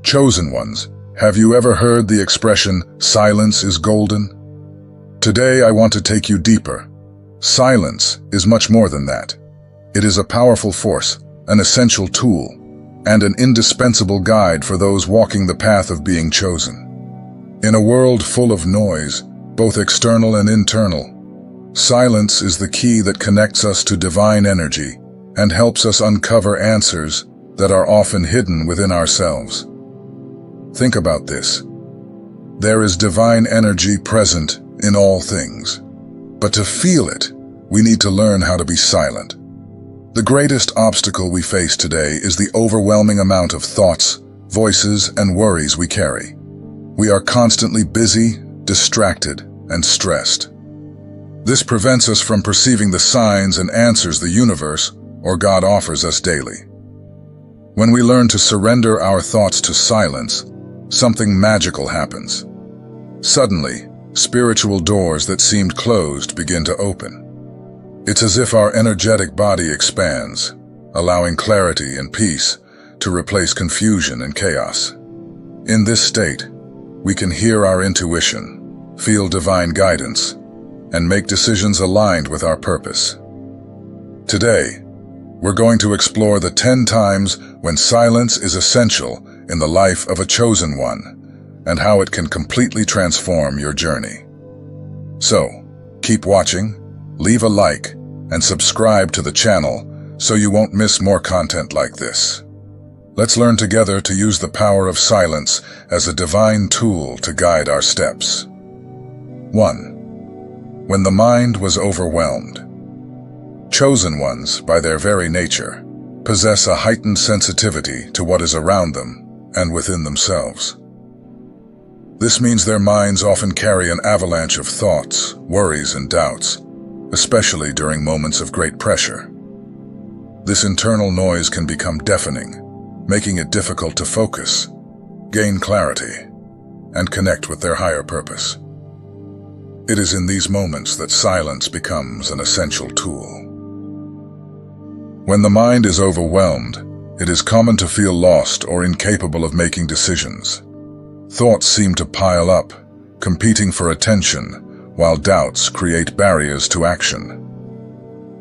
Chosen ones, have you ever heard the expression, silence is golden? Today I want to take you deeper. Silence is much more than that. It is a powerful force, an essential tool, and an indispensable guide for those walking the path of being chosen. In a world full of noise, both external and internal, silence is the key that connects us to divine energy and helps us uncover answers that are often hidden within ourselves. Think about this. There is divine energy present in all things. But to feel it, we need to learn how to be silent. The greatest obstacle we face today is the overwhelming amount of thoughts, voices, and worries we carry. We are constantly busy, distracted, and stressed. This prevents us from perceiving the signs and answers the universe or God offers us daily. When we learn to surrender our thoughts to silence, something magical happens. Suddenly, spiritual doors that seemed closed begin to open. It's as if our energetic body expands, allowing clarity and peace to replace confusion and chaos. In this state, we can hear our intuition, feel divine guidance, and make decisions aligned with our purpose. Today, we're going to explore the 10 times when silence is essential in the life of a chosen one, and how it can completely transform your journey. So, keep watching, leave a like, and subscribe to the channel so you won't miss more content like this. Let's learn together to use the power of silence as a divine tool to guide our steps. 1. When the mind was overwhelmed. Chosen ones, by their very nature, possess a heightened sensitivity to what is around them and within themselves. This means their minds often carry an avalanche of thoughts, worries, and doubts, especially during moments of great pressure. This internal noise can become deafening, making it difficult to focus, gain clarity, and connect with their higher purpose. It is in these moments that silence becomes an essential tool. When the mind is overwhelmed, it is common to feel lost or incapable of making decisions. Thoughts seem to pile up, competing for attention, while doubts create barriers to action.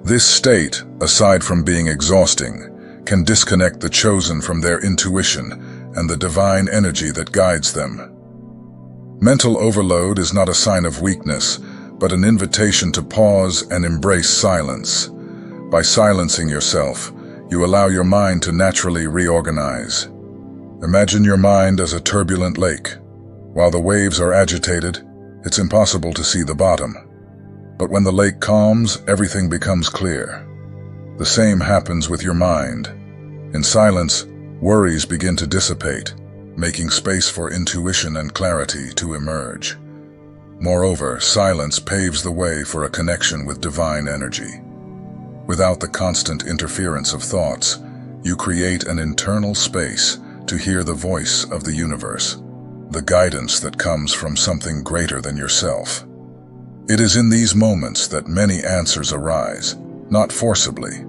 This state, aside from being exhausting, can disconnect the chosen from their intuition and the divine energy that guides them. Mental overload is not a sign of weakness, but an invitation to pause and embrace silence. By silencing yourself, you allow your mind to naturally reorganize. Imagine your mind as a turbulent lake. While the waves are agitated, it's impossible to see the bottom. But when the lake calms, everything becomes clear. The same happens with your mind. In silence, worries begin to dissipate, making space for intuition and clarity to emerge. Moreover, silence paves the way for a connection with divine energy. Without the constant interference of thoughts, you create an internal space to hear the voice of the universe, the guidance that comes from something greater than yourself. It is in these moments that many answers arise, not forcibly,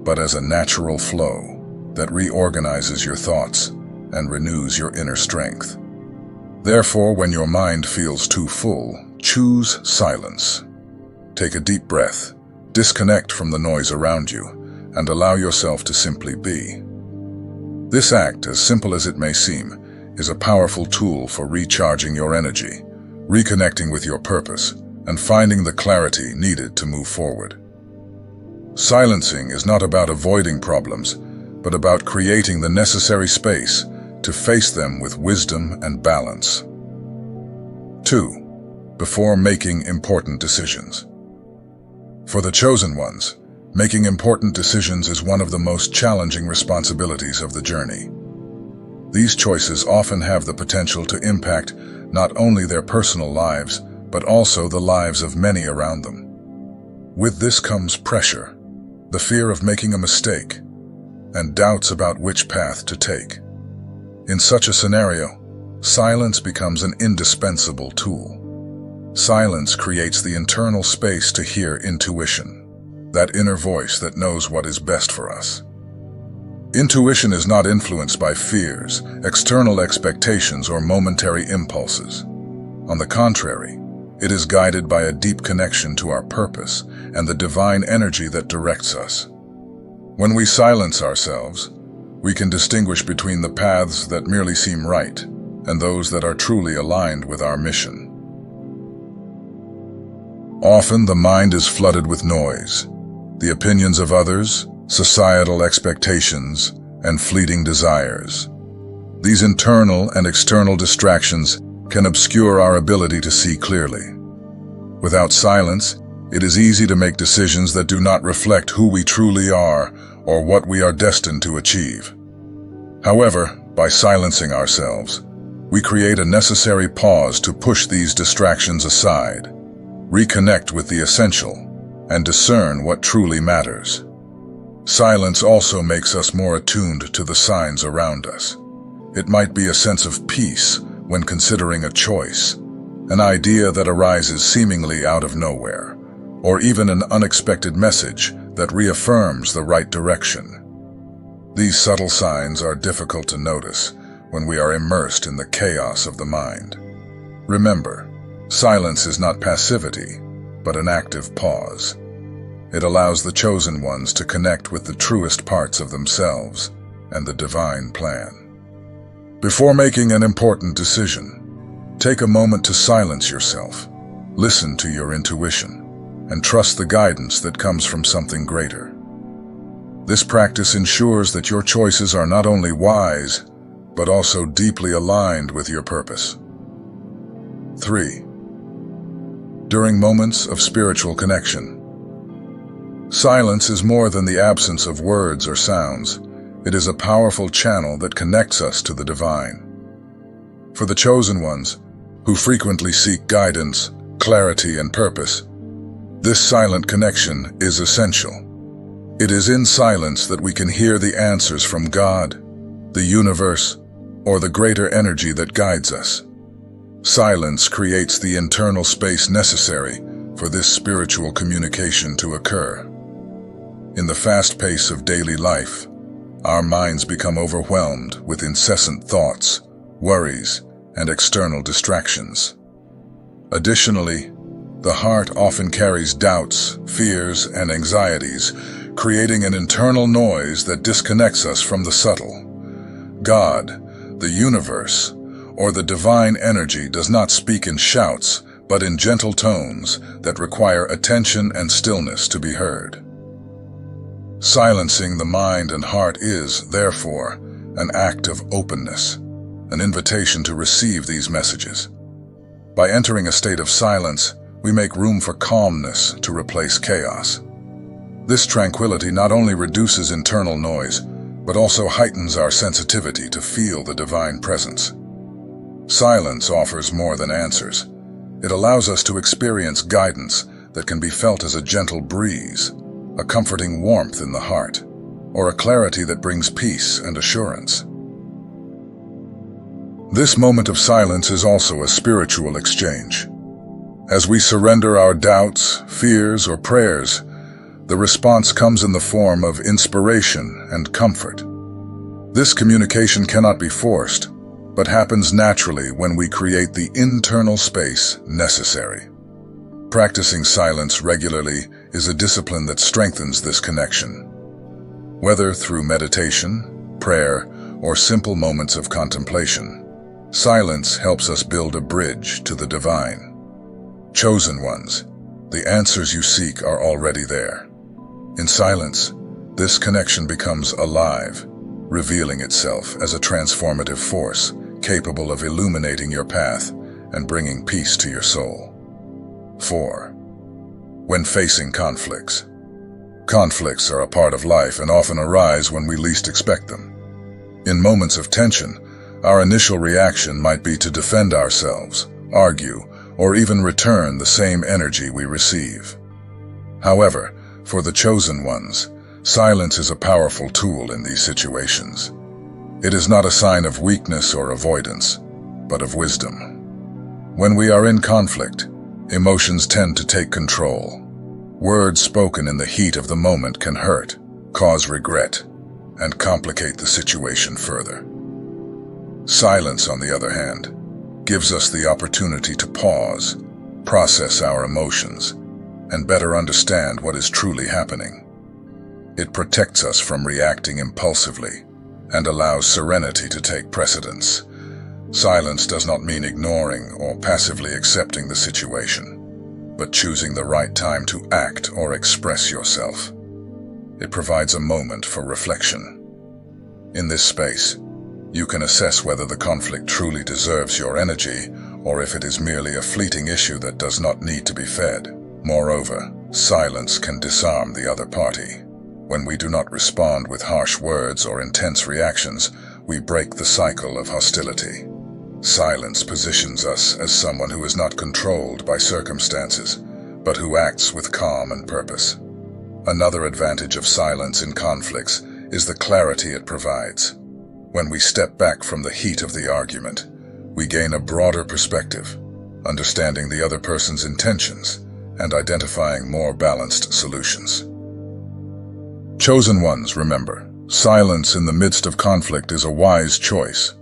but as a natural flow that reorganizes your thoughts and renews your inner strength. Therefore, when your mind feels too full, choose silence. Take a deep breath, disconnect from the noise around you, and allow yourself to simply be. This act, as simple as it may seem, is a powerful tool for recharging your energy, reconnecting with your purpose, and finding the clarity needed to move forward. Silencing is not about avoiding problems, but about creating the necessary space to face them with wisdom and balance. 2. Before making important decisions. For the chosen ones, making important decisions is one of the most challenging responsibilities of the journey. These choices often have the potential to impact not only their personal lives, but also the lives of many around them. With this comes pressure, the fear of making a mistake, and doubts about which path to take. In such a scenario, silence becomes an indispensable tool. Silence creates the internal space to hear intuition, that inner voice that knows what is best for us. Intuition is not influenced by fears, external expectations, or momentary impulses. On the contrary, it is guided by a deep connection to our purpose and the divine energy that directs us. When we silence ourselves, we can distinguish between the paths that merely seem right and those that are truly aligned with our mission. Often the mind is flooded with noise, the opinions of others, societal expectations, and fleeting desires. These internal and external distractions can obscure our ability to see clearly. Without silence, it is easy to make decisions that do not reflect who we truly are or what we are destined to achieve. However, by silencing ourselves, we create a necessary pause to push these distractions aside, reconnect with the essential, and discern what truly matters. Silence also makes us more attuned to the signs around us. It might be a sense of peace when considering a choice, an idea that arises seemingly out of nowhere, or even an unexpected message that reaffirms the right direction. These subtle signs are difficult to notice when we are immersed in the chaos of the mind. Remember, silence is not passivity, but an active pause. It allows the chosen ones to connect with the truest parts of themselves and the divine plan. Before making an important decision, take a moment to silence yourself, listen to your intuition, and trust the guidance that comes from something greater. This practice ensures that your choices are not only wise, but also deeply aligned with your purpose. 3. During moments of spiritual connection. Silence is more than the absence of words or sounds. It is a powerful channel that connects us to the divine. For the chosen ones, who frequently seek guidance, clarity, and purpose, this silent connection is essential. It is in silence that we can hear the answers from God, the universe, or the greater energy that guides us. Silence creates the internal space necessary for this spiritual communication to occur. In the fast pace of daily life, our minds become overwhelmed with incessant thoughts, worries, and external distractions. Additionally, the heart often carries doubts, fears, and anxieties, creating an internal noise that disconnects us from the subtle. God, the universe, or the divine energy does not speak in shouts, but in gentle tones that require attention and stillness to be heard. Silencing the mind and heart is, therefore, an act of openness, an invitation to receive these messages. By entering a state of silence, we make room for calmness to replace chaos. This tranquility not only reduces internal noise, but also heightens our sensitivity to feel the divine presence. Silence offers more than answers. It allows us to experience guidance that can be felt as a gentle breeze, a comforting warmth in the heart, or a clarity that brings peace and assurance. This moment of silence is also a spiritual exchange. As we surrender our doubts, fears, or prayers, the response comes in the form of inspiration and comfort. This communication cannot be forced, but happens naturally when we create the internal space necessary. Practicing silence regularly is a discipline that strengthens this connection. Whether through meditation, prayer, or simple moments of contemplation, silence helps us build a bridge to the divine. Chosen ones, the answers you seek are already there. In silence, this connection becomes alive, revealing itself as a transformative force capable of illuminating your path and bringing peace to your soul. 4. When facing conflicts. Conflicts are a part of life and often arise when we least expect them. In moments of tension, our initial reaction might be to defend ourselves, argue, or even return the same energy we receive. However, for the chosen ones, silence is a powerful tool in these situations. It is not a sign of weakness or avoidance, but of wisdom. When we are in conflict, emotions tend to take control. Words spoken in the heat of the moment can hurt, cause regret, and complicate the situation further. Silence, on the other hand, gives us the opportunity to pause, process our emotions, and better understand what is truly happening. It protects us from reacting impulsively and allows serenity to take precedence. Silence does not mean ignoring or passively accepting the situation, but choosing the right time to act or express yourself. It provides a moment for reflection. In this space, you can assess whether the conflict truly deserves your energy or if it is merely a fleeting issue that does not need to be fed. Moreover, silence can disarm the other party. When we do not respond with harsh words or intense reactions, we break the cycle of hostility. Silence positions us as someone who is not controlled by circumstances, but who acts with calm and purpose. Another advantage of silence in conflicts is the clarity it provides. When we step back from the heat of the argument, we gain a broader perspective, understanding the other person's intentions and identifying more balanced solutions. Chosen ones, remember, silence in the midst of conflict is a wise choice.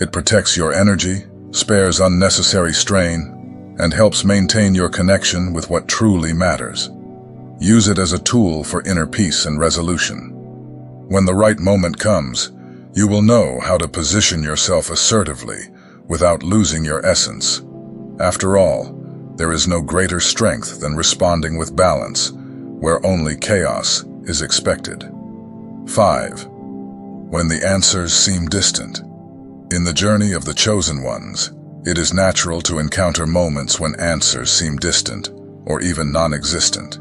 It protects your energy, spares unnecessary strain, and helps maintain your connection with what truly matters. Use it as a tool for inner peace and resolution. When the right moment comes, you will know how to position yourself assertively without losing your essence. After all, there is no greater strength than responding with balance, where only chaos is expected. 5. When the answers seem distant. In the journey of the chosen ones, it is natural to encounter moments when answers seem distant or even non-existent.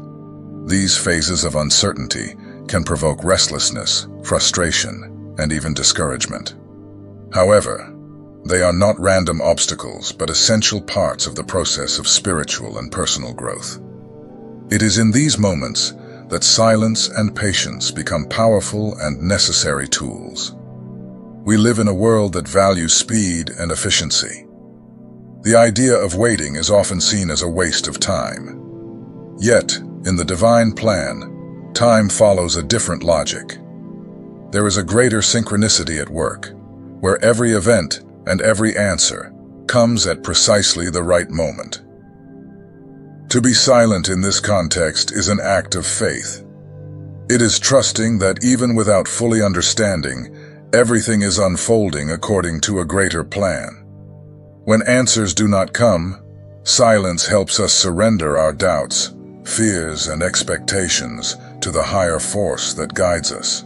These phases of uncertainty can provoke restlessness, frustration, and even discouragement. However, they are not random obstacles, but essential parts of the process of spiritual and personal growth. It is in these moments that silence and patience become powerful and necessary tools. We live in a world that values speed and efficiency. The idea of waiting is often seen as a waste of time. Yet, in the divine plan, time follows a different logic. There is a greater synchronicity at work, where every event and every answer comes at precisely the right moment. To be silent in this context is an act of faith. It is trusting that even without fully understanding, everything is unfolding according to a greater plan. When answers do not come, silence helps us surrender our doubts, fears, and expectations to the higher force that guides us.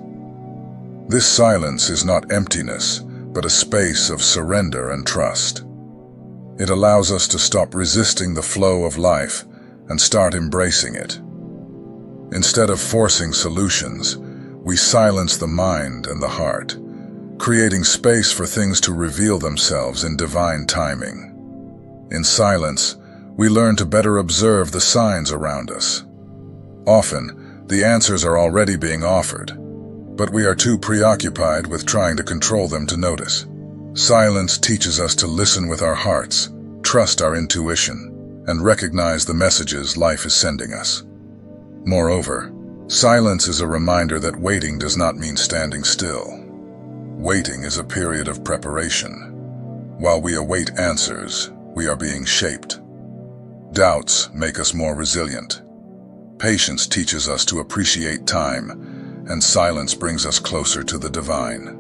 This silence is not emptiness, but a space of surrender and trust. It allows us to stop resisting the flow of life and start embracing it. Instead of forcing solutions, we silence the mind and the heart, creating space for things to reveal themselves in divine timing. In silence, we learn to better observe the signs around us. Often, the answers are already being offered, but we are too preoccupied with trying to control them to notice. Silence teaches us to listen with our hearts, trust our intuition, and recognize the messages life is sending us. Moreover, silence is a reminder that waiting does not mean standing still. Waiting is a period of preparation. While we await answers, we are being shaped. Doubts make us more resilient. Patience teaches us to appreciate time, and silence brings us closer to the divine.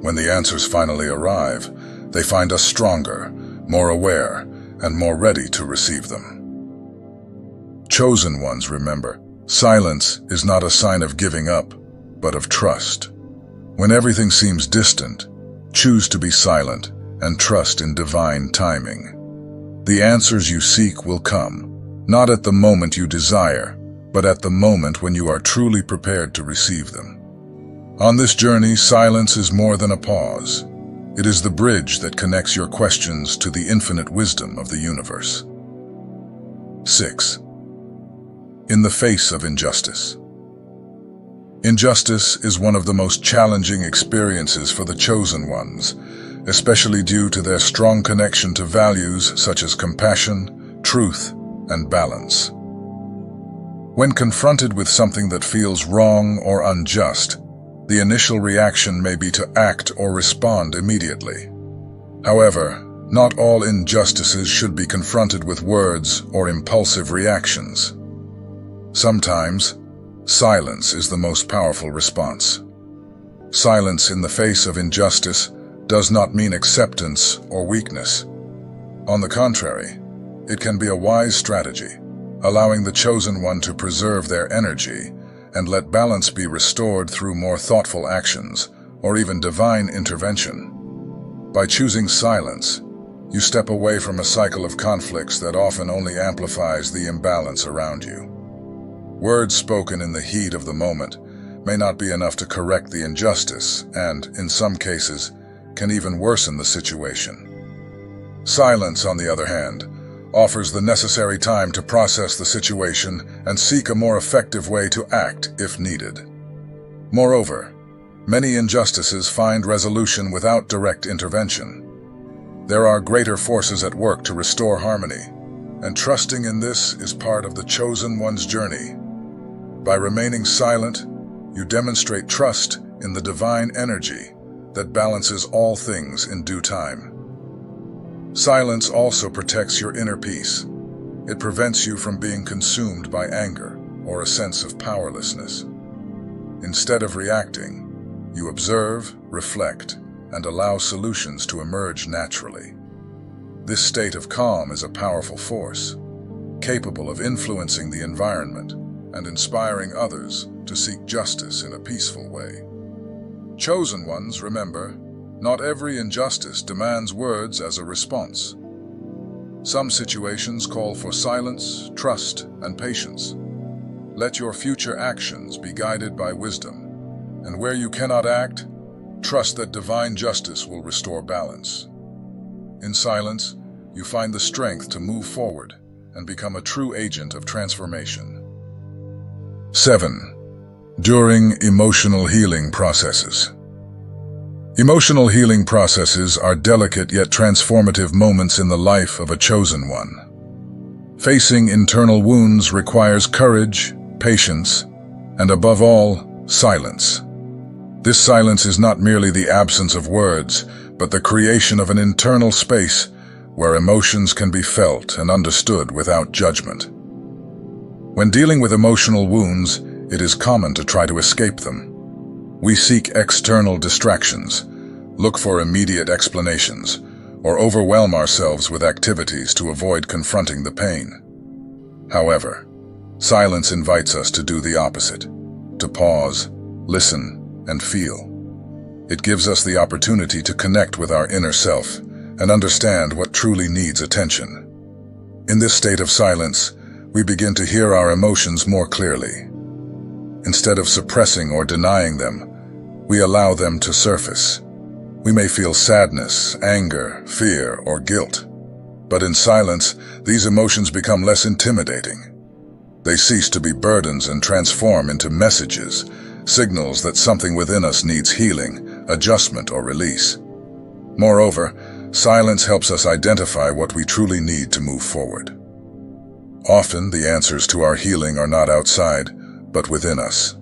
When the answers finally arrive, they find us stronger, more aware, and more ready to receive them. Chosen ones, remember, silence is not a sign of giving up, but of trust. When everything seems distant, choose to be silent and trust in divine timing. The answers you seek will come, not at the moment you desire, but at the moment when you are truly prepared to receive them. On this journey, silence is more than a pause. It is the bridge that connects your questions to the infinite wisdom of the universe. 6. In the face of injustice. Injustice is one of the most challenging experiences for the chosen ones, especially due to their strong connection to values such as compassion, truth, and balance. When confronted with something that feels wrong or unjust, The initial reaction may be to act or respond immediately. However, not all injustices should be confronted with words or impulsive reactions. Sometimes, silence is the most powerful response. Silence in the face of injustice does not mean acceptance or weakness. On the contrary, it can be a wise strategy, allowing the chosen one to preserve their energy and let balance be restored through more thoughtful actions or even divine intervention. By choosing silence, you step away from a cycle of conflicts that often only amplifies the imbalance around you. Words spoken in the heat of the moment may not be enough to correct the injustice and, in some cases, can even worsen the situation. Silence, on the other hand, offers the necessary time to process the situation and seek a more effective way to act if needed. Moreover, many injustices find resolution without direct intervention. There are greater forces at work to restore harmony, and trusting in this is part of the chosen one's journey. By remaining silent, you demonstrate trust in the divine energy that balances all things in due time. Silence also protects your inner peace. It prevents you from being consumed by anger or a sense of powerlessness. Instead of reacting, you observe, reflect, and allow solutions to emerge naturally. This state of calm is a powerful force, capable of influencing the environment and inspiring others to seek justice in a peaceful way. Chosen ones, remember, not every injustice demands words as a response. Some situations call for silence, trust, and patience. Let your future actions be guided by wisdom, and where you cannot act, trust that divine justice will restore balance. In silence, you find the strength to move forward and become a true agent of transformation. 7. During emotional healing processes. Emotional healing processes are delicate yet transformative moments in the life of a chosen one. Facing internal wounds requires courage, patience, and above all, silence. This silence is not merely the absence of words, but the creation of an internal space where emotions can be felt and understood without judgment. When dealing with emotional wounds, it is common to try to escape them. We seek external distractions, look for immediate explanations, or overwhelm ourselves with activities to avoid confronting the pain. However, silence invites us to do the opposite, to pause, listen, and feel. It gives us the opportunity to connect with our inner self and understand what truly needs attention. In this state of silence, we begin to hear our emotions more clearly. Instead of suppressing or denying them, we allow them to surface. We may feel sadness, anger, fear, or guilt. But in silence, these emotions become less intimidating. They cease to be burdens and transform into messages, signals that something within us needs healing, adjustment, or release. Moreover, silence helps us identify what we truly need to move forward. Often, the answers to our healing are not outside, but within us.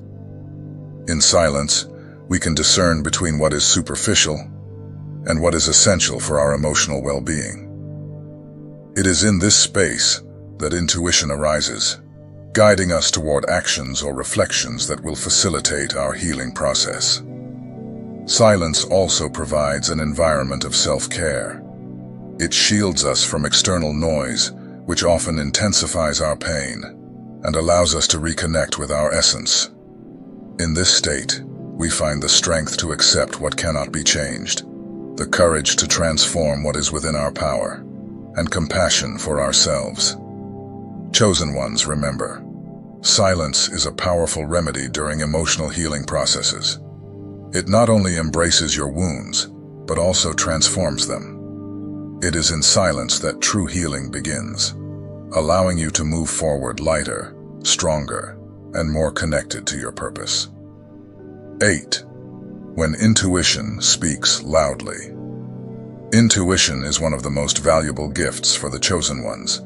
In silence, we can discern between what is superficial and what is essential for our emotional well-being. It is in this space that intuition arises, guiding us toward actions or reflections that will facilitate our healing process. Silence also provides an environment of self-care. It shields us from external noise, which often intensifies our pain, and allows us to reconnect with our essence. In this state, we find the strength to accept what cannot be changed, the courage to transform what is within our power, and compassion for ourselves. Chosen ones, remember, silence is a powerful remedy during emotional healing processes. It not only embraces your wounds, but also transforms them. It is in silence that true healing begins, allowing you to move forward lighter, stronger, and more connected to your purpose. 8. When intuition speaks loudly. Intuition is one of the most valuable gifts for the chosen ones.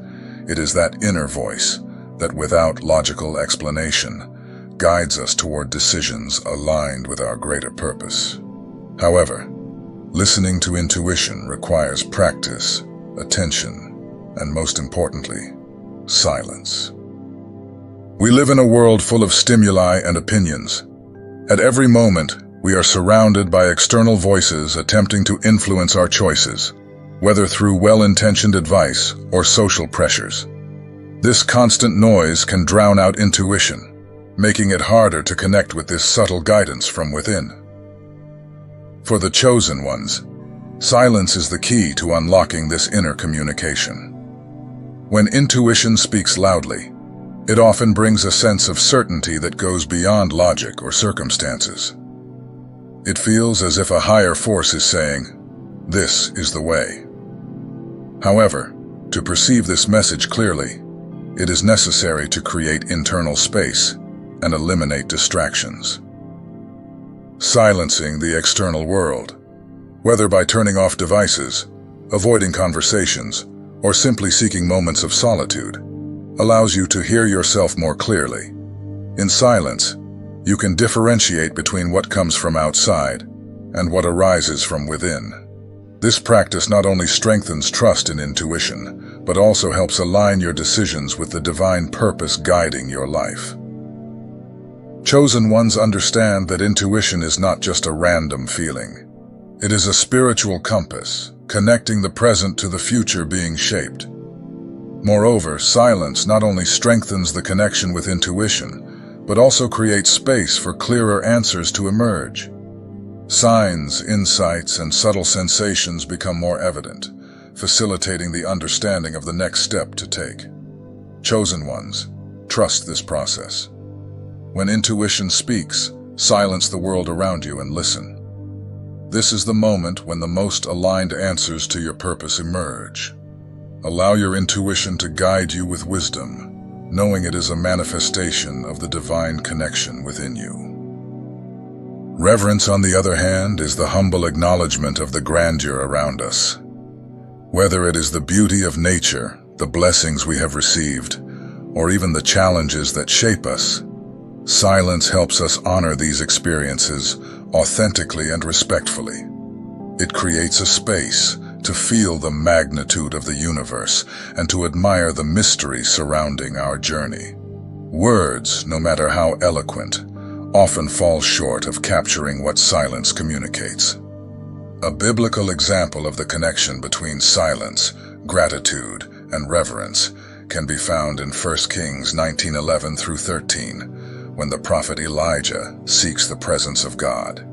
It is that inner voice that, without logical explanation, guides us toward decisions aligned with our greater purpose. However, listening to intuition requires practice, attention, and most importantly, silence. We live in a world full of stimuli and opinions. At every moment, we are surrounded by external voices attempting to influence our choices, whether through well-intentioned advice or social pressures. This constant noise can drown out intuition, making it harder to connect with this subtle guidance from within. For the chosen ones, silence is the key to unlocking this inner communication. When intuition speaks loudly, it often brings a sense of certainty that goes beyond logic or circumstances. It feels as if a higher force is saying, "This is the way." However, to perceive this message clearly, it is necessary to create internal space and eliminate distractions. Silencing the external world, whether by turning off devices, avoiding conversations, or simply seeking moments of solitude, allows you to hear yourself more clearly. In silence, you can differentiate between what comes from outside and what arises from within. This practice not only strengthens trust in intuition, but also helps align your decisions with the divine purpose guiding your life. Chosen ones understand that intuition is not just a random feeling. It is a spiritual compass, connecting the present to the future being shaped. Moreover, silence not only strengthens the connection with intuition, but also creates space for clearer answers to emerge. Signs, insights, and subtle sensations become more evident, facilitating the understanding of the next step to take. Chosen ones, trust this process. When intuition speaks, silence the world around you and listen. This is the moment when the most aligned answers to your purpose emerge. Allow your intuition to guide you with wisdom, knowing it is a manifestation of the divine connection within you. Reverence, on the other hand, is the humble acknowledgement of the grandeur around us. Whether it is the beauty of nature, the blessings we have received, or even the challenges that shape us, silence helps us honor these experiences authentically and respectfully. It creates a space to feel the magnitude of the universe and to admire the mystery surrounding our journey. Words, no matter how eloquent, often fall short of capturing what silence communicates. A biblical example of the connection between silence, gratitude, and reverence can be found in 1 Kings 19:11 through 13, when the prophet Elijah seeks the presence of God.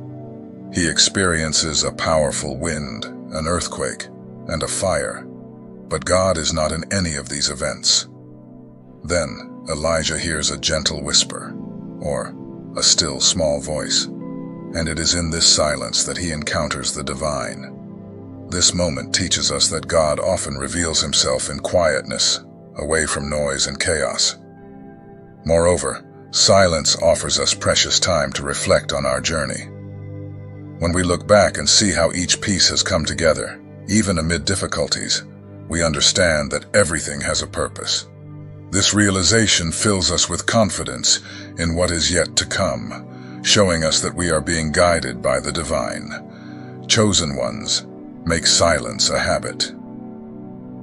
He experiences a powerful wind, an earthquake, and a fire, but God is not in any of these events. Then Elijah hears a gentle whisper, or a still small voice, and it is in this silence that he encounters the divine. This moment teaches us that God often reveals himself in quietness, away from noise and chaos. Moreover, silence offers us precious time to reflect on our journey. When we look back and see how each piece has come together, even amid difficulties, we understand that everything has a purpose. This realization fills us with confidence in what is yet to come, showing us that we are being guided by the divine. Chosen ones, make silence a habit.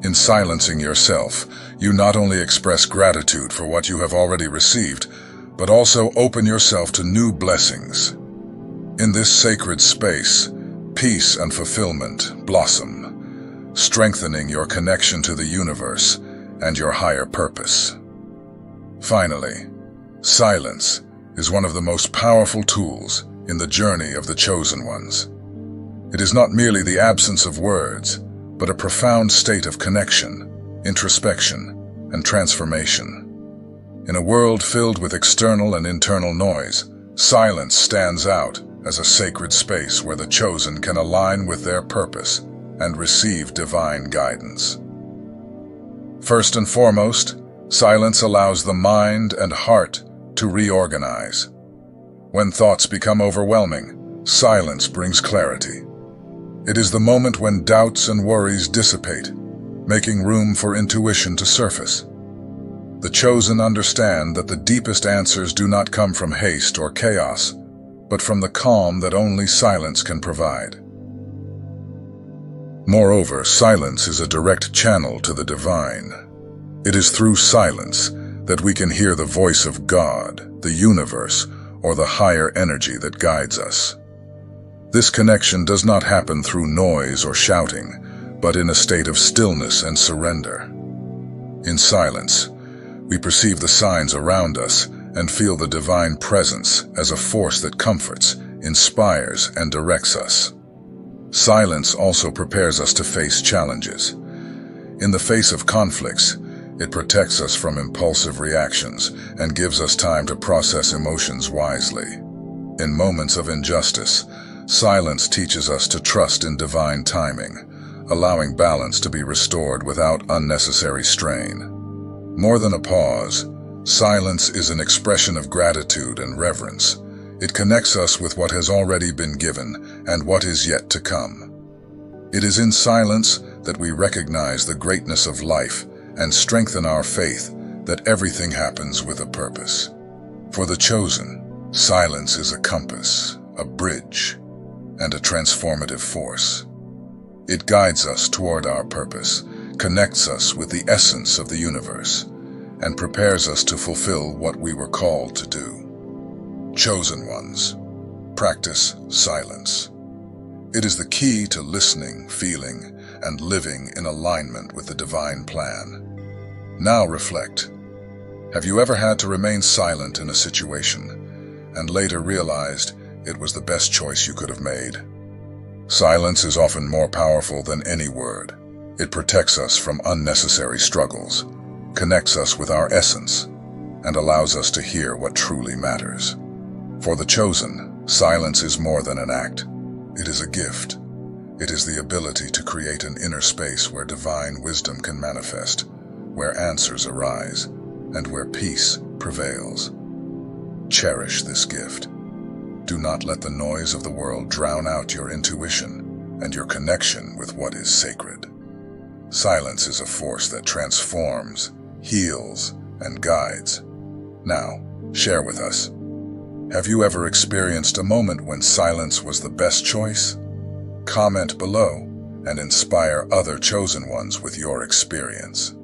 In silencing yourself, you not only express gratitude for what you have already received, but also open yourself to new blessings. In this sacred space, peace and fulfillment blossom, strengthening your connection to the universe and your higher purpose. Finally, silence is one of the most powerful tools in the journey of the chosen ones. It is not merely the absence of words, but a profound state of connection, introspection, and transformation. In a world filled with external and internal noise, silence stands out as a sacred space where the chosen can align with their purpose and receive divine guidance. First and foremost, silence allows the mind and heart to reorganize. When thoughts become overwhelming, silence brings clarity. It is the moment when doubts and worries dissipate, making room for intuition to surface. The chosen understand that the deepest answers do not come from haste or chaos, but from the calm that only silence can provide. Moreover, silence is a direct channel to the divine. It is through silence that we can hear the voice of God, the universe, or the higher energy that guides us. This connection does not happen through noise or shouting, but in a state of stillness and surrender. In silence, we perceive the signs around us and feel the divine presence as a force that comforts, inspires, and directs us. Silence also prepares us to face challenges. In the face of conflicts, it protects us from impulsive reactions and gives us time to process emotions wisely. In moments of injustice, silence teaches us to trust in divine timing, allowing balance to be restored without unnecessary strain. More than a pause, silence is an expression of gratitude and reverence. It connects us with what has already been given and what is yet to come. It is in silence that we recognize the greatness of life and strengthen our faith that everything happens with a purpose. For the chosen, silence is a compass, a bridge, and a transformative force. It guides us toward our purpose, connects us with the essence of the universe, and prepares us to fulfill what we were called to do. Chosen ones, practice silence. It is the key to listening, feeling, and living in alignment with the divine plan. Now reflect. Have you ever had to remain silent in a situation and later realized it was the best choice you could have made? Silence is often more powerful than any word. It protects us from unnecessary struggles, connects us with our essence, and allows us to hear what truly matters. For the chosen, silence is more than an act. It is a gift. It is the ability to create an inner space where divine wisdom can manifest, where answers arise, and where peace prevails. Cherish this gift. Do not let the noise of the world drown out your intuition and your connection with what is sacred. Silence is a force that transforms, heals, and guides. Now, share with us. Have you ever experienced a moment when silence was the best choice? Comment below and inspire other chosen ones with your experience.